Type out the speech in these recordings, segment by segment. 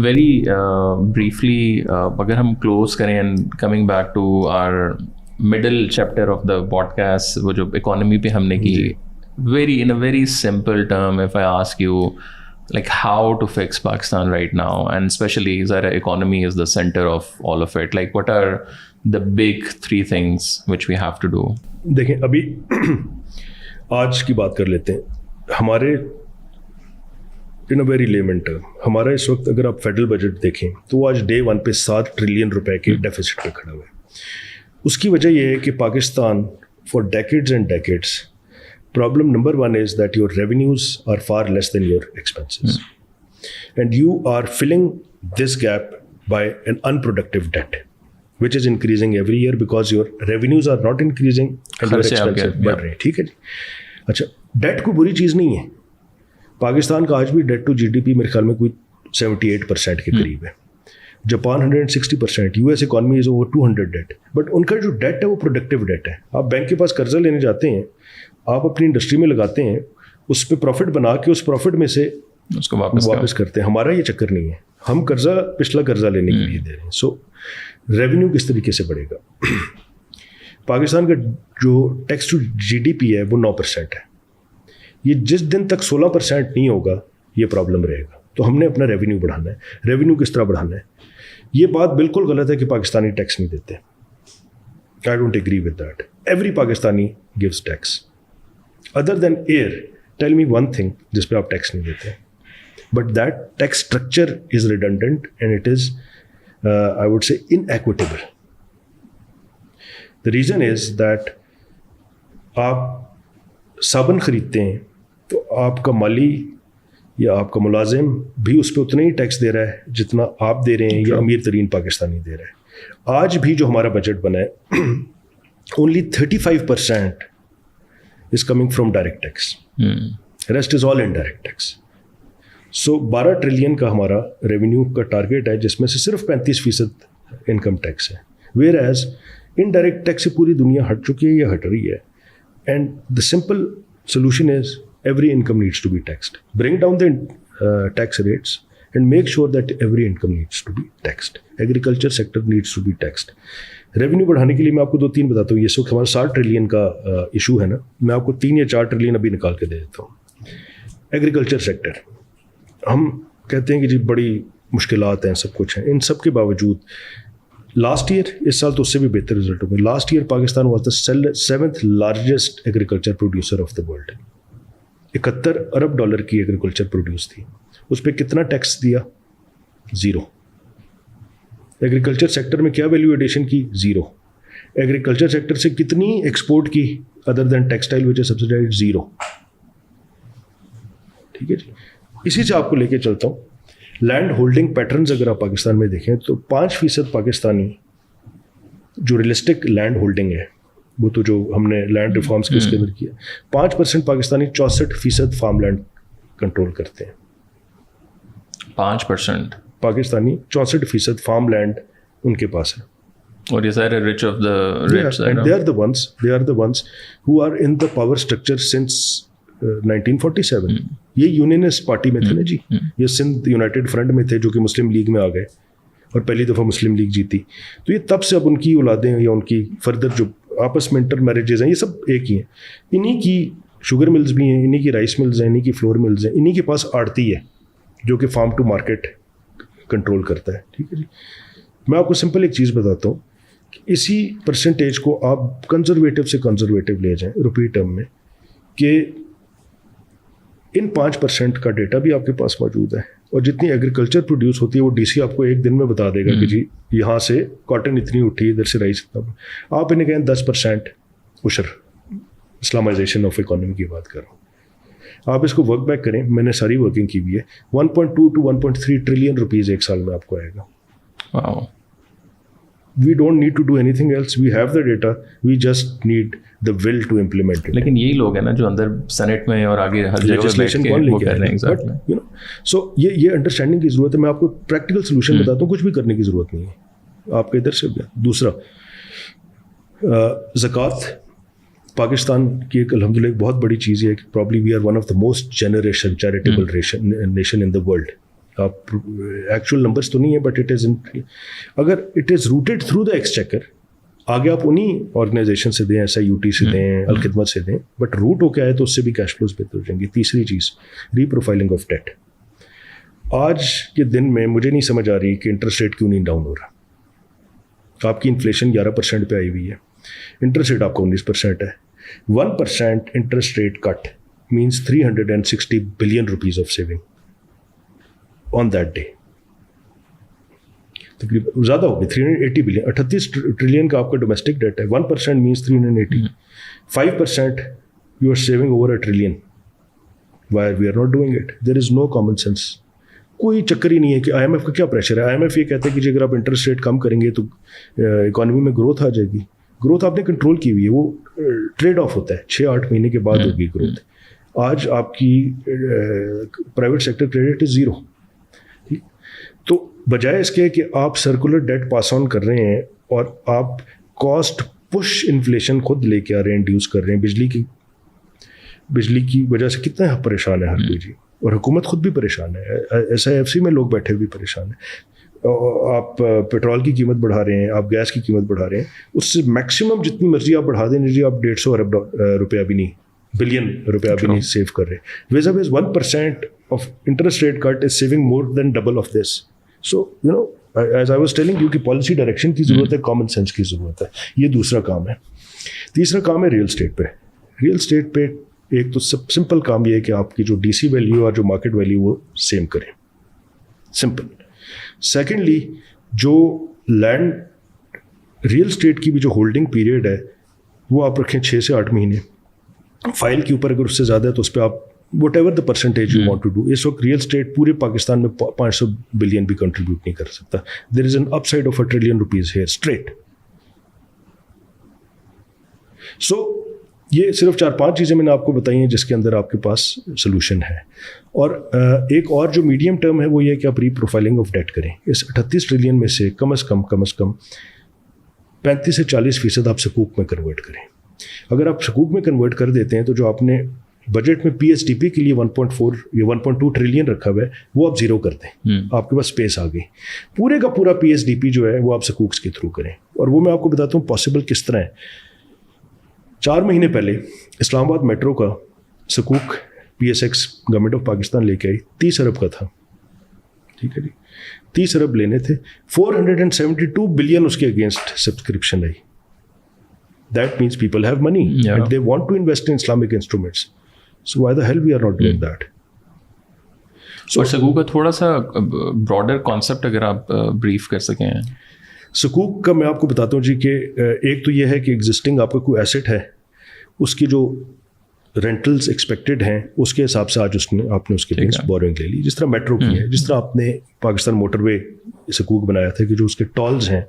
Very briefly, اگر ہم close کریں and coming back to our middle chapter of the podcast, وہ جو اکانومی پہ ہم نے کی, very in a very simple term, if I ask you like how to fix Pakistan right now, and especially Zara economy is the center of all of it, like what are the big 3 things which we have to do? دیکھیں ابھی آج کی بات کر لیتے ہیں. ہمارے ان a very lemon term ہمارا اس وقت اگر آپ فیڈرل بجٹ دیکھیں تو وہ آج ڈے 1 پہ 7 ٹریلین روپے کے ڈیفیسٹ پہ کھڑا ہوا ہے. اس کی وجہ یہ ہے کہ Pakistan for decades and decades, problem number 1 is that your revenues are far less than your expenses. And you are filling this gap by an unproductive debt, which is increasing every year because your revenues are not increasing and your expenses बढ़ रहे हैं. ٹھیک ہے جی. اچھا, date کوئی بری چیز نہیں ہے. پاکستان کا آج بھی debt to G D P میرے خیال میں کوئی 78% کے قریب ہے. Japan 160%, U S economy is over 200 debt. But ان کا جو ڈیٹ ہے وہ پروڈکٹیو ڈیٹ ہے. آپ بینک کے پاس قرضہ لینے جاتے ہیں, آپ اپنی انڈسٹری میں لگاتے ہیں, اس پہ پروفٹ بنا کے اس پروفٹ میں سے اس کو واپس کرتے ہیں. ہمارا یہ چکر نہیں ہے, ہم قرضہ پچھلا قرضہ لینے کے لیے دے رہے ہیں. سو ریونیو کس طریقے سے بڑھے گا؟ پاکستان کا جو tax to G D P ہے وہ 9% ہے. یہ جس دن تک 16% نہیں ہوگا یہ پرابلم رہے گا. تو ہم نے اپنا ریونیو بڑھانا ہے. ریونیو کس طرح بڑھانا ہے؟ یہ بات بالکل غلط ہے کہ پاکستانی ٹیکس نہیں دیتے. I don't agree with that. Every Pakistani gives tax. Other than here, tell me one thing جس پہ آپ ٹیکس نہیں دیتے. But that tax structure is redundant and it is I would say inequitable. The reason is that آپ صابن خریدتے ہیں تو آپ کا مالی یا آپ کا ملازم بھی اس پہ اتنا ہی ٹیکس دے رہا ہے جتنا آپ دے رہے ہیں یا امیر ترین پاکستانی دے رہا ہے. آج بھی جو ہمارا بجٹ بنا ہے only 35% is coming from direct tax. Rest is all indirect tax. So 12 trillion کا ہمارا ریونیو کا ٹارگیٹ ہے جس میں سے صرف 35% انکم ٹیکس ہے. ویئر ایز انڈائریکٹ ٹیکس سے پوری دنیا ہٹ چکی ہے یا ہٹ رہی ہے. And the simple solution is every income needs to be taxed. Bring down the tax rates and make sure that every income needs to be taxed. Agriculture sector needs to be taxed. Revenue بڑھانے کے لیے میں آپ کو 2-3 بتاتا ہوں. یہ وقت ہمارا 7 ٹریلین کا ایشو ہے نا, میں آپ کو 3 یا 4 ٹریلین ابھی نکال کے دے دیتا ہوں. ایگریکلچر سیکٹر, ہم کہتے ہیں کہ جی بڑی مشکلات ہیں, سب کچھ ہیں. ان سب کے باوجود لاسٹ ایئر, اس سال تو اس سے بھی بہتر رزلٹ ہو گئے. Last year Pakistan was the 7th largest agriculture producer of the world. 71 ارب ڈالر کی ایگریکلچر پروڈیوس تھی. اس پہ کتنا ٹیکس دیا؟ 0. ایگریکلچر سیکٹر میں کیا ویلیو ایڈیشن کی؟ 0. ایگریکلچر سیکٹر سے کتنی ایکسپورٹ کی ادر دین ٹیکسٹائل وچ از سبسڈائزڈ؟ 0. ٹھیک ہے جی. اسی سے آپ کو لے کے چلتا ہوں. لینڈ ہولڈنگ پیٹرنز اگر آپ پاکستان میں دیکھیں تو 5% پاکستانی جو ریئلسٹک لینڈ ہولڈنگ ہے, وہ تو جو ہم نے لینڈ ریفارمس کے اس کے اندر کیا, 5% پاکستانی 64% فارم لینڈ کنٹرول کرتے ہیں. 5% پاکستانی 64% فارم لینڈ ان کے پاس ہے. اور یہ سارے rich of the rich, and they are the ones who are in the power structure since 1947. یہ یونینسٹ پارٹی میں تھے نا جی, یہ سندھ یونائٹیڈ فرنٹ میں تھے جو کہ مسلم لیگ میں آ گئے اور پہلی دفعہ مسلم لیگ جیتی. تو یہ تب سے اب ان کی اولادیں یا ان کی فردر جو آپس میں انٹر میرجز ہیں یہ سب ایک ہی ہیں. انہی کی شوگر ملز بھی ہیں, انہی کی رائس ملز ہیں, انہی کی فلور ملز ہیں, انہی کے پاس آڑتی ہے جو کہ فارم ٹو مارکیٹ کنٹرول کرتا ہے. ٹھیک ہے جی. میں آپ کو سمپل ایک چیز بتاتا ہوں کہ اسی پرسنٹیج کو آپ کنزرویٹو سے کنزرویٹو لے جائیں روپی ٹرم میں, کہ ان 5% کا ڈیٹا بھی آپ کے پاس موجود ہے, اور جتنی ایگریکلچر پروڈیوس ہوتی ہے وہ ڈی سی آپ کو ایک دن میں بتا دے گا کہ جی یہاں سے کاٹن اتنی اٹھی, ادھر سے رائس اتنا. آپ انہیں کہیں 10% عشر, اسلامائزیشن آف اکانومی کی بات کر رہا ہوں. آپ اس کو ورک بیک کریں, میں نے ساری ورکنگ کی ہوئی ہے. 1.2 to 1.3 ٹریلین روپیز ایک سال میں آپ کو آئے گا. We don't need to do anything else. We have the data. We just need the will to implement it. لیکن یہی لوگ ہیں نا جو اندر سینٹ میں اور آگے ہر جگہ بیٹھ کے وہ کہہ رہے ہیں. سو یہ انڈرسٹینڈنگ کی ضرورت ہے. میں آپ کو پریکٹیکل سولوشن بتاتا ہوں, کچھ بھی کرنے کی ضرورت نہیں ہے. آپ کے ادھر سے دوسرا زکوٰۃ پاکستان کی ایک الحمدللہ ایک بہت بڑی چیز ہے کہ probably we are one of the most generation charitable nation in the world. आप एक्चुअल नंबर्स तो नहीं है, बट इट इज़ अगर it is routed through the exchequer, आगे आप उन्हीं ऑर्गेनाइजेशन से दें, SIUT से दें, अलखिदमत से दें, बट रूट हो क्या है तो उससे भी कैश फ्लोज बेहतर हो जाएंगे. तीसरी चीज़, रीप्रोफाइलिंग ऑफ डेट. आज के दिन में मुझे नहीं समझ आ रही कि इंटरेस्ट रेट क्यों नहीं डाउन हो रहा. आपकी इन्फ्लेशन 11% पे आई हुई है, इंटरेस्ट रेट आपका 19% है. 1% interest rate cut means 360 billion rupees of saving on that day. तकरीबन ज़्यादा होगी, 380 बिलियन. 38 ट्रिलियन का आपका डोमेस्टिक डेट है. 1% means 380. 5% you are saving over $1 trillion. Why we are not doing it? There is no common sense. कोई चक्कर ही नहीं है कि IMF का क्या प्रेशर है. IMF ये कहता है कि जी अगर आप इंटरेस्ट रेट कम करेंगे तो इकॉनमी में ग्रोथ आ जाएगी. ग्रोथ आपने कंट्रोल की हुई है, वो ट्रेड ऑफ होता है, 6-8 महीने के बाद होगी ग्रोथ. आज आपकी प्राइवेट सेक्टर क्रेडिट इज 0. तो बजाय इसके कि आप सर्कुलर डेट पास ऑन कर रहे हैं और आप कॉस्ट पुश इन्फ्लेशन खुद लेके आ रहे हैं, इंड्यूस कर रहे हैं. बिजली की वजह से कितना परेशान है हर कोई जी, और हुकूमत खुद भी परेशान है. SIFC में लोग बैठे भी परेशान हैं. आप पेट्रोल की कीमत बढ़ा रहे हैं, आप गैस की कीमत बढ़ा रहे हैं, उससे मैक्सिमम जितनी मर्जी आप बढ़ा दें जी, आप 150 अरब रुपया भी नहीं, बिलियन रुपया भी नहीं सेव कर रहे. Vis-a-vis 1% of interest rate cut is saving more than double of this. So, as I was telling you कि पॉलिसी डायरेक्शन की ज़रूरत है, कॉमन सेंस की ज़रूरत है. ये दूसरा काम है. तीसरा काम है रियल स्टेट पे. रियल स्टेट पे एक तो सब सिंपल काम ये है कि आपकी जो DC वैल्यू और जो मार्केट वैल्यू वो सेम करें. सिंपल. सेकेंडली, जो लैंड रियल स्टेट की भी जो होल्डिंग पीरियड है वो आप रखें 6 से 8 महीने. फाइल के ऊपर अगर उससे ज़्यादा है तो उस पर आप whatever the percentage you want to do. इस वक्त रियल स्टेट पूरे पाकिस्तान में 500 बिलियन भी कंट्रीब्यूट नहीं कर सकता. There is an upside of $1 trillion here straight. So ये सिर्फ 4-5 चीज़ें मैंने आपको बताई हैं जिसके अंदर आपके पास सोल्यूशन है. और एक और जो मीडियम टर्म है वो ये है कि आप रीप्रोफाइलिंग ऑफ डेट करें. इस 38 ट्रिलियन में से कम से कम 35 से 40% आप सकूक में कन्वर्ट करें. अगर आप सकूक में कन्वर्ट कर देते हैं तो जो आपने बजट में PSDP के लिए 1.4 या 1.2 ट्रिलियन रखा हुआ है वो आप ज़ीरो कर दें. आपके पास स्पेस आ गई. पूरे का पूरा PSDP जो है वो आप सकूक्स के थ्रू करें. और वो मैं आपको बताता हूँ पॉसिबल किस तरह है. 4 महीने पहले इस्लामाबाद मेट्रो का सकूक PSX गवर्नमेंट ऑफ पाकिस्तान लेके आई, 30 अरब का था. ठीक है जी, 30 अरब लेने थे. 472 बिलियन उसके against subscription I. That means people have money and they want to invest in Islamic instruments. So why the hell we are not doing that? और सकूक का थोड़ा सा ब्रॉडर कॉन्सेप्ट अगर आप ब्रीफ कर सकें. सकूक का मैं आपको बताता हूँ जी कि एक तो ये है कि एग्जिस्टिंग आपका कोई एसेट है, उसकी जो रेंटल्स एक्सपेक्टेड हैं उसके हिसाब से आज आपने उसके अगेंस्ट बोरोइंग ले ली. जिस तरह मेट्रो की है, जिस तरह आपने पाकिस्तान मोटरवे सकूक बनाया था कि जो उसके टॉल्स हैं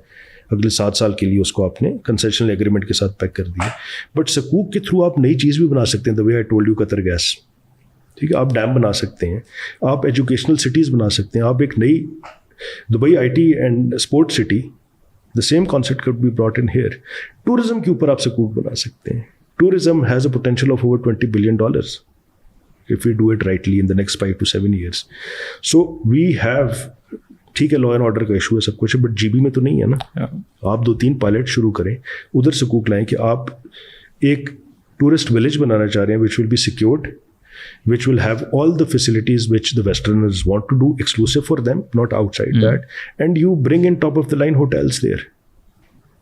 अगले 7 साल के लिए उसको आपने कंसेशनल एग्रीमेंट के साथ पैक कर दिया. बट सकूक के थ्रू आप नई चीज़ भी बना सकते हैं. The way I told you Qatar gas. ठीक है, आप डैम बना सकते हैं, आप एजुकेशनल सिटीज़ बना सकते हैं, आप एक नई Dubai IT and sport city, the same concept could be brought in here. Tourism के ऊपर आप सकूक बना सकते हैं. Tourism has a potential of over $20 billion if we do it rightly in the next 5 to 7 years. So we have, ठीक है, law and order का इशू है, सब कुछ है, बट GB में तो नहीं है ना. आप 2-3 पायलट शुरू करें, उधर सकूक लाएं कि आप एक टूरिस्ट विलेज बनाना चाह रहे हैं which will be secured, which will have all the facilities which the Westerners want to do exclusive for them, not outside that. And you bring in top of the line hotels there.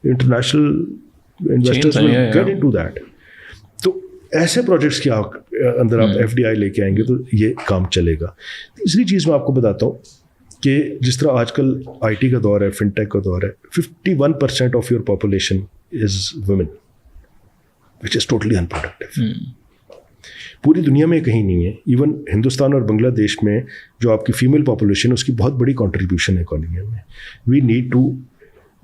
International investors will get into that. तो ऐसे projects के अंदर आप FDI लेके आएंगे तो ये काम चलेगा. तीसरी चीज़ मैं आपको बताता हूँ कि जिस तरह आजकल IT का दौर है, फिनटेक का दौर है, 51% of your population is women, which is totally unproductive. पूरी दुनिया में कहीं नहीं है. इवन हिंदुस्तान और बांग्लादेश में जो आपकी फीमेल पॉपुलेशन है उसकी बहुत बड़ी कंट्रीब्यूशन है इकोनॉमी में. We need to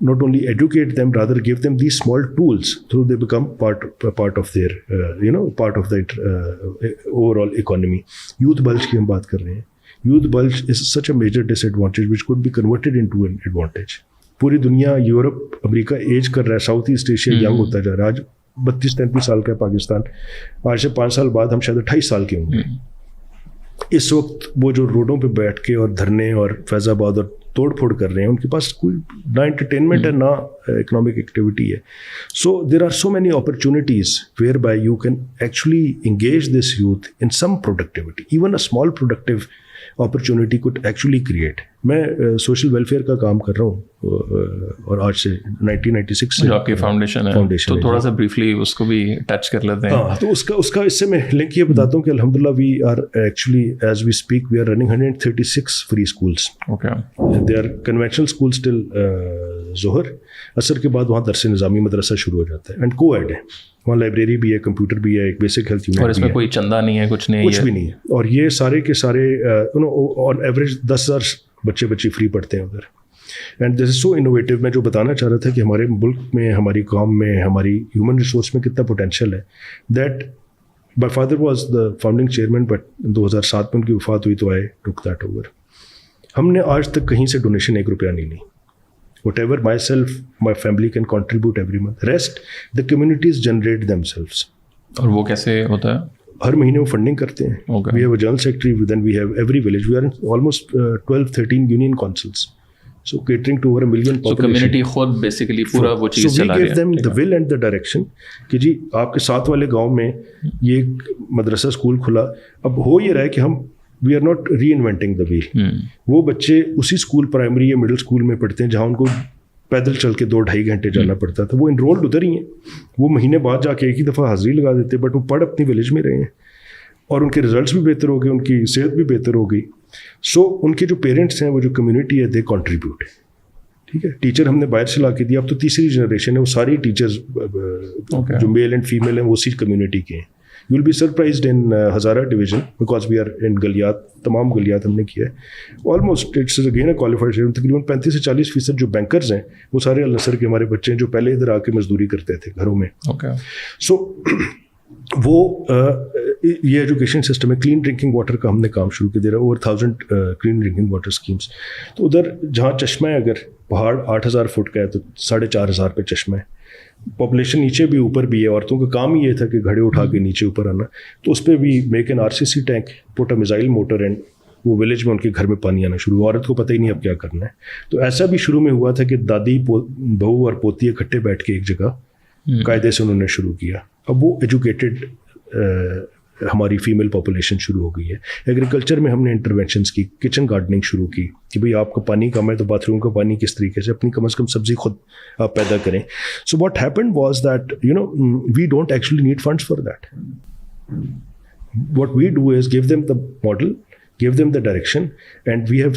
not only educate them, rather give them these small tools through they become part of their part of the overall economy. Youth bulge की हम बात कर रहे हैं. Youth bulge is such a major disadvantage which could be converted into an advantage. पूरी दुनिया, Europe, America as कर रहा है, साउथ ईस्ट एशिया यंग होता जा रहा है. आज 32-33 साल का है पाकिस्तान, आज से 5 साल बाद हम शायद 28 साल के होंगे. इस वक्त वो जो रोडों पे बैठ के और धरने और फैज़ाबाद और तोड़ फोड़ कर रहे हैं, उनके पास कोई ना एंटरटेनमेंट है ना इकोनॉमिक एक्टिविटी है. So there are so many opportunities where by you can actually engage this youth in some productivity. Even a small productive opportunity could actually create. मैं सोशल वेलफेयर का काम कर रहा हूँ और आज से 1996 से जो आपकी फाउंडेशन है, तो थोड़ा सा ब्रीफली उसको भी टच कर लेते हैं. हाँ, तो उसका इससे मैं लिंक ये बताता हूँ कि अल्हम्दुलिल्लाह we are actually as we speak we are running 136 free schools. Okay. They are conventional schools till ज़ोहर. असर के बाद वहाँ दरस निज़ामी मदरसा शुरू हो जाता है एंड को-एड है. वहाँ लाइब्रेरी भी है, कंप्यूटर भी है, एक बेसिक हेल्थ यूनिट. और इसमें कोई चंदा नहीं है, कुछ नहीं है, कुछ भी नहीं है. और ये सारे के सारे ऑन एवरेज 10,000 बच्चे फ्री पढ़ते हैं उधर. And this is so innovative. मैं जो बताना चाह रहा था कि हमारे मुल्क में, हमारी कौम में, हमारी ह्यूमन रिसोर्स में कितना पोटेंशियल है. That my father was the founding chairman, but 2007 में उनकी वफात हुई तो आई टुक दैट ओवर. हमने आज तक कहीं से डोनेशन 1 रुपया नहीं ली. Whatever myself, my family can contribute every month. Rest, the communities generate themselves. और वो कैसे होता है? हर महीने वो फंडिंग करते हैं. Okay. We have a general secretary, then we have every village. We are in almost 12-13 union councils. So catering to over 1 million population. So community खुद basically पूरा वो चीज़ चला रही है. So we give them the will and the direction कि जी आपके साथ वाले गांव में ये मदरसा स्कूल खुला. अब हो ये रहा है कि हम वी आर नॉट री इन्वेंटिंग द व्हील. वो बच्चे उसी स्कूल, प्राइमरी या मिडिल स्कूल में पढ़ते हैं जहाँ उनको पैदल चल के 2-2.5 घंटे जाना पड़ता था. वो इनरोल्ड उधर ही हैं. वो महीने बाद जाके एक ही दफ़ा हाजिरी लगा देते, बट वो पढ़ अपनी विलेज में रहे हैं और उनके रिजल्ट्स भी बेहतर हो गए, उनकी सेहत भी बेहतर हो गई. सो उनके जो पेरेंट्स हैं, वो जो कम्युनिटी है, दे कॉन्ट्रीब्यूट. ठीक है. टीचर हमने बाहर से ला के दिया. अब तो तीसरी जनरेशन है, वो सारी टीचर्स जो मेल एंड फीमेल हैं वो उसी कम्युनिटी के हैं. You will be surprised in Hazara division because we are in Galiyat, तमाम गलियात हमने किया है. Almost it's again a qualified student. तकरीबन 35 से 40% जो बैंकर्स हैं वो सारे अल नसर के हमारे बच्चे हैं जो पहले इधर आके मजदूरी करते थे घरों में. Okay. So वो ये एजुकेशन सिस्टम है. क्लीन ड्रिंकिंग वाटर का हमने काम शुरू कर दिया. Over 1000 clean drinking water schemes. तो उधर जहाँ चश्मा है, अगर पहाड़ 8000 फुट का है तो 4500 पे चश्मा है. पॉपुलेशन नीचे भी ऊपर भी है. औरतों का काम ही ये था कि घड़े उठा के नीचे ऊपर आना. तो उस पर भी make an RCC tank, put a missile motor and वो विलेज में उनके घर में पानी आना शुरू. औरत को पता ही नहीं अब क्या करना है. तो ऐसा भी शुरू में हुआ था कि दादी बहू और पोती इकट्ठे बैठ के एक जगह कायदे से उन्होंने शुरू किया. अब वो एजुकेटेड हमारी फीमेल पॉपुलेशन शुरू हो गई है. एग्रीकल्चर में हमने इंटरवेंशंस की, किचन गार्डनिंग शुरू की कि भाई आपका पानी कम है तो बाथरूम का पानी किस तरीके से, अपनी कम से कम सब्जी खुद आप पैदा करें. So what happened was that we don't actually need funds for that. What we do is give them the model, give them the direction and we have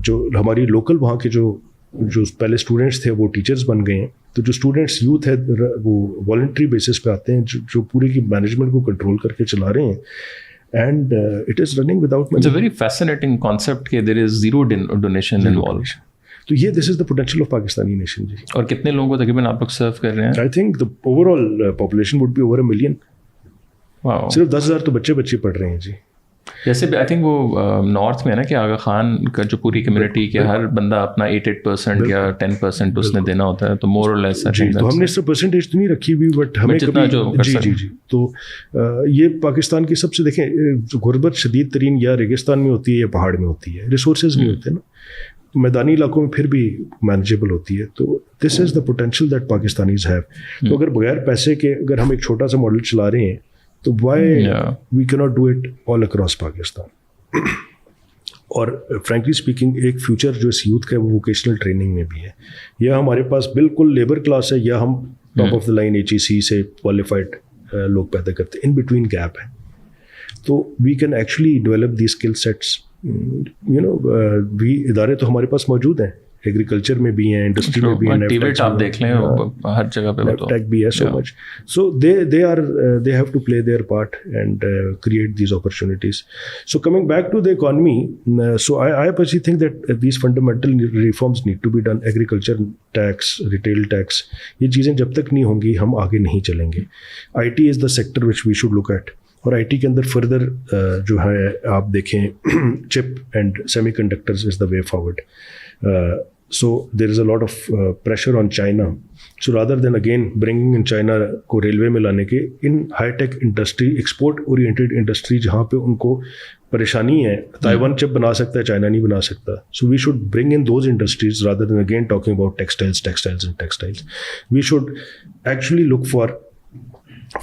जो हमारी लोकल वहाँ के जो पहले स्टूडेंट्स थे वो टीचर्स बन गए हैं. तो जो स्टूडेंट्स यूथ है वो वॉलंटरी बेसिस पे आते हैं जो पूरी की मैनेजमेंट को कंट्रोल करके चला रहे हैं. And it is running without money. It's a very fascinating concept कि there is zero donation involve. तो ये this is the potential of Pakistani nation जी. और कितने लोगों को तकरीबन आप लोग सर्व कर रहे हैं? I think the overall population would be over 1 million. Wow. सिर्फ 10,000 तो बच्चे पढ़ रहे हैं जी. जैसे आई थिंक वो नॉर्थ में है ना कि आगा खान का जो पूरी कम्युनिटी के हर बंदा अपना 8% या 10% उसने देना होता है. तो मोर और लेस तो हमने इससे परसेंटेज तो नहीं रखी हुई, बट हमें जितना जो जी. तो ये पाकिस्तान की सबसे देखें गुर्बत शदीद तरीन या रेगिस्तान में होती है या पहाड़ में होती है. रिसोर्सेज नहीं होते ना. मैदानी इलाकों में फिर भी मैनेजेबल होती है. तो this is the potential that Pakistanis have. तो अगर बगैर पैसे के अगर हम एक छोटा सा मॉडल चला रहे हैं तो why we cannot do it all across Pakistan. और फ्रैंकली स्पीकिंग एक फ्यूचर जो इस यूथ का है वो वोकेशनल ट्रेनिंग में भी है. या हमारे पास बिल्कुल लेबर क्लास है या हम top of the line HEC से क्वालिफाइड लोग पैदा करते हैं. इन बिटवीन गैप है. तो we can actually develop the skill sets. भी इदारे तो हमारे पास मौजूद हैं. एग्रीकल्चर में भी हैं, इंडस्ट्री में भी हैं. टीवेट आप देख लें हर जगह पे तो टेक भी है so much. So they have to play their part and create these opportunities. So coming back to the economy, so I personally think that these fundamental reforms need to be done. Agriculture tax, retail tax, ये चीज़ें जब तक नहीं होंगी हम आगे नहीं चलेंगे. IT is the sector which we should look at. और IT के अंदर फर्दर जो है आप देखें chip and semiconductors is the way forward. So there is a lot of pressure on China. So rather than again bringing in China को railway में लाने के, in high tech industry, export oriented industry जहाँ पे उनको परेशानी है, Taiwan chip बना सकता है, चाइना नहीं बना सकता. So we should bring in those industries rather than again talking about textiles. We should actually look for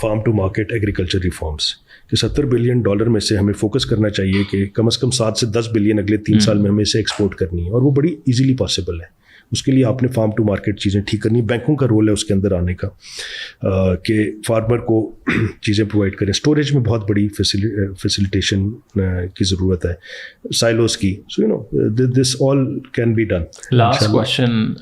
farm to market agriculture reforms. कि $70 बिलियन में से हमें फोकस करना चाहिए कि कम से कम 7 से 10 बिलियन अगले 3 साल में हमें इसे एक्सपोर्ट करनी है, और वो बड़ी इजीली पॉसिबल है. उसके लिए आपने फार्म टू मार्केट चीज़ें ठीक करनी, बैंकों का रोल है उसके अंदर आने का, कि फार्मर को चीज़ें प्रोवाइड करें. स्टोरेज में बहुत बड़ी फैसिलिटेशन की ज़रूरत है, साइलोस की. So you know this all can be done. Last question,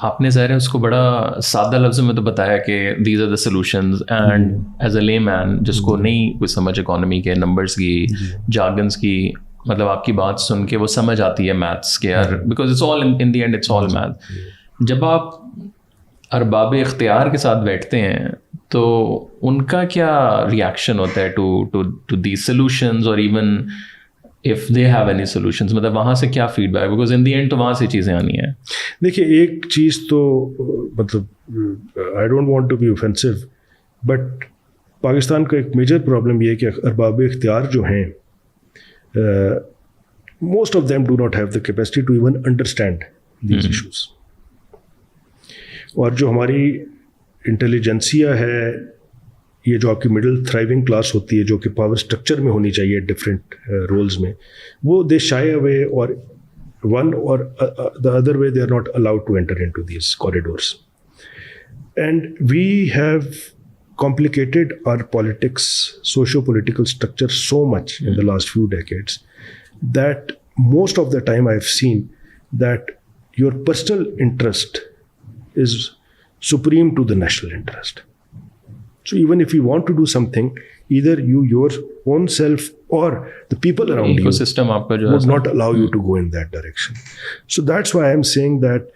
आपने ज़ाहिर है उसको बड़ा सादा लफ्ज़ों में तो बताया कि these are the solutions, and as a layman जिसको नहीं कोई समझ इकोनॉमी के, नंबर्स की, जार्गन्स की, मतलब आपकी बात सुन के वो समझ आती है मैथ्स के यार, because it's all in the end it's all math. जब आप अरबाब इख्तियार के साथ बैठते हैं तो उनका क्या रिएक्शन होता है टू दी सॉल्यूशंस, और even if they have any solutions, मतलब वहाँ से क्या feedback, because in the end तो वहाँ से चीज़ें आनी है. देखिए एक चीज़ तो मतलब I don't want to be offensive, but Pakistan का एक मेजर प्रॉब्लम ये है कि अरबाब इख्तियार जो हैं, most of them do not have the capacity to even understand these issues. और जो हमारी इंटेलिजेंसिया है, ये जो आपकी मिडिल थ्राइविंग क्लास होती है, जो कि पावर स्ट्रक्चर में होनी चाहिए डिफरेंट रोल्स में, वो दे शाई अवे, और one or the other way they are not allowed to enter into these corridors. And we have complicated our politics, socio-political structure so much in the last few decades that most of the time I've seen that your personal interest is supreme to the national interest. So even if you want to do something, either you, your own self, or the people around you would not allow you to go in that direction. So that's why I'm saying that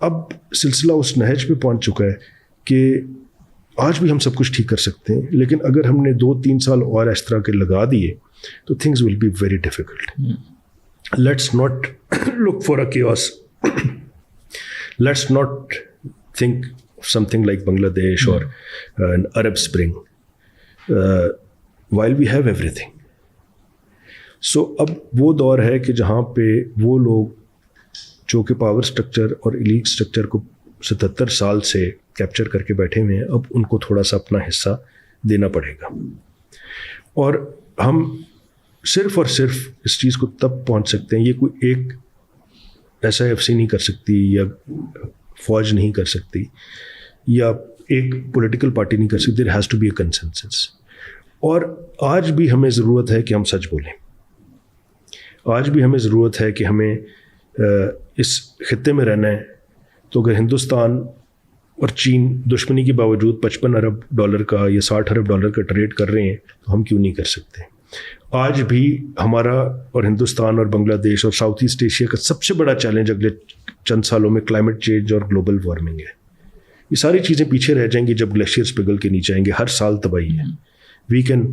अब सिलसिला उस नहज पे पहुंच चुका है कि आज भी हम सब कुछ ठीक कर सकते हैं, लेकिन अगर हमने 2-3 साल और इस तरह के लगा दिए तो things will be very difficult. Let's not look for a chaos. Let's not think of something like Bangladesh or an Arab Spring while we have everything. So अब वो दौर है कि जहाँ पे वो लोग जो कि पावर स्ट्रक्चर और इलीट स्ट्रक्चर को 77 साल से कैप्चर करके बैठे हुए हैं, अब उनको थोड़ा सा अपना हिस्सा देना पड़ेगा. और हम सिर्फ और सिर्फ इस चीज़ को तब पहुंच सकते हैं, ये कोई एक SIFC नहीं कर सकती, या फौज नहीं कर सकती, या एक पॉलिटिकल पार्टी नहीं कर सकती. There has to be a consensus. और आज भी हमें ज़रूरत है कि हम सच बोलें. आज भी हमें ज़रूरत है कि हमें इस खित्ते में रहना है. तो अगर हिंदुस्तान और चीन दुश्मनी के बावजूद $55 अरब का या $60 अरब का ट्रेड कर रहे हैं, तो हम क्यों नहीं कर सकते. आज भी हमारा और हिंदुस्तान और बांग्लादेश और साउथ ईस्ट एशिया का सबसे बड़ा चैलेंज अगले चंद सालों में क्लाइमेट चेंज और ग्लोबल वार्मिंग है. ये सारी चीज़ें पीछे रह जाएंगी जब ग्लेशियर्स पिघल के नीचे आएंगे. हर साल तबाही है. We can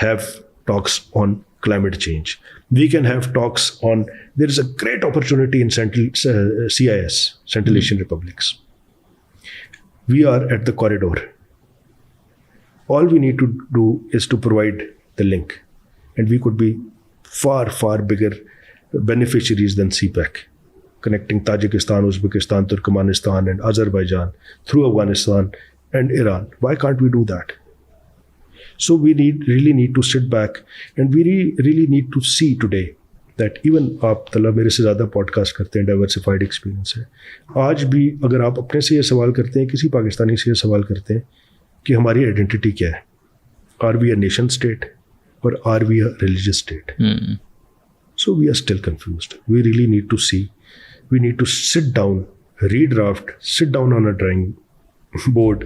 have talks on climate change. We can have talks on, there is a great opportunity in CIS, Central Asian Republics. We are at the corridor. All we need to do is to provide the link, and we could be far, far bigger beneficiaries than CPEC, connecting Tajikistan, Uzbekistan, Turkmenistan, and Azerbaijan through Afghanistan and Iran. Why can't we do that? So we really need to sit back, and we really need to see today that even आप तला मेरे से ज़्यादा podcast करते हैं, diversified experience है. आज भी अगर आप अपने से ये सवाल करते हैं, किसी पाकिस्तानी से ये सवाल करते हैं कि हमारी आइडेंटिटी क्या है, are we a nation state और are we a religious state. So we are still confused. We really need to see, we need to sit down, redraft, sit down on a drawing board,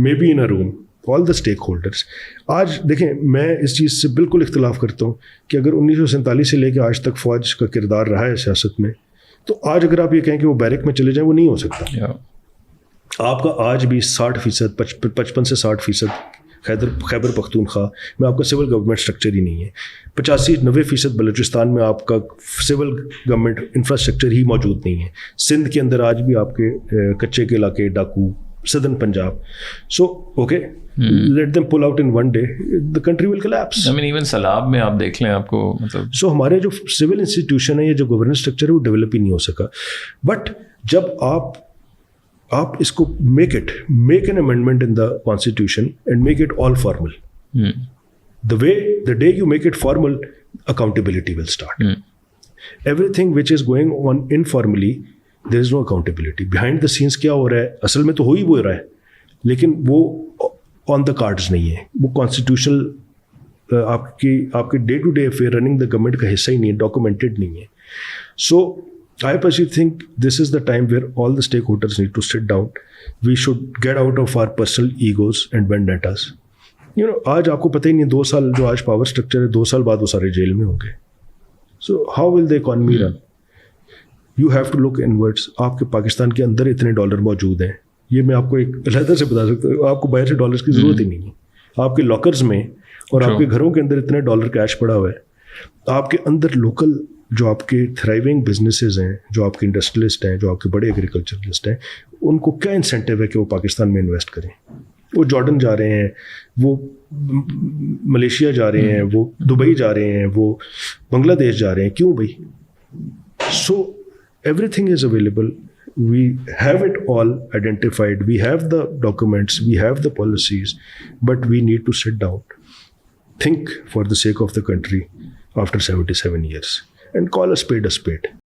may be in a room, all the stake holders. आज देखें, मैं इस चीज़ से बिल्कुल इख्तिलाफ करता हूँ कि अगर 1947 से लेकर आज तक फ़ौज का किरदार रहा है सियासत में, तो आज अगर आप ये कहें कि वो बैरक में चले जाएं, वो नहीं हो सकता. आपका आज भी 60%, 55 से 60% خیبر پختونخوا میں آپ کا سول گورنمنٹ اسٹرکچر ہی نہیں ہے. 85-90% بلوچستان میں آپ کا سول گورنمنٹ انفراسٹرکچر ہی موجود نہیں ہے. سندھ کے اندر آج بھی آپ کے کچے کے علاقے, ڈاکو, southern Punjab. So okay, let them pull out in one day, the country will collapse. I mean even سلاب میں آپ دیکھ لیں آپ کو مطلب. سو ہمارے جو سول انسٹیٹیوشن ہے یا جو گورننس اسٹرکچر ہے وہ ڈیولپ ہی نہیں ہو سکا. بٹ جب آپ اس کو make an amendment in the constitution and make it all formal. The day you make it formal, accountability will start. Everything which is going on informally, there is no accountability. Behind the scenes کیا ہو رہا ہے, اصل میں تو ہو رہا ہے, لیکن وہ آن دا کارڈز نہیں ہے. وہ کانسٹیٹیوشنل آپ کے day to day affair running the government کا حصہ ہی نہیں ہے, ڈاکومنٹڈ نہیں ہے. سو I personally think this is the time where all the stakeholders need to sit down. We should get out of our personal egos and vendettas. آج آپ کو پتہ ہی نہیں, 2 سال جو آج پاور اسٹرکچر ہے, 2 سال بعد وہ سارے جیل میں ہوں گے. So how will the economy run? You have to look inwards. آپ کے پاکستان کے اندر اتنے ڈالر موجود ہیں, یہ میں آپ کو ایک علیحدہ سے بتا سکتا ہوں, آپ کو باہر سے ڈالرس کی ضرورت ہی نہیں ہے. آپ کے لاکرز میں اور آپ کے گھروں کے اندر اتنے ڈالر کیش پڑا ہوا ہے. آپ کے اندر لوکل جو آپ کے تھرائیونگ بزنسز ہیں, جو آپ کے انڈسٹریلسٹ ہیں, جو آپ کے بڑے ایگریکلچرلسٹ ہیں, ان کو کیا انسینٹیو ہے کہ وہ پاکستان میں انویسٹ کریں؟ وہ جارڈن جا رہے ہیں, وہ ملیشیا جا رہے ہیں, وہ دبئی جا رہے ہیں, وہ بنگلہ دیش جا رہے ہیں. کیوں بھائی؟ So everything is available. We have it all identified, we have the documents, we have the policies, but we need to sit down, think for the sake of the country after 77 years, and call a spade a spade.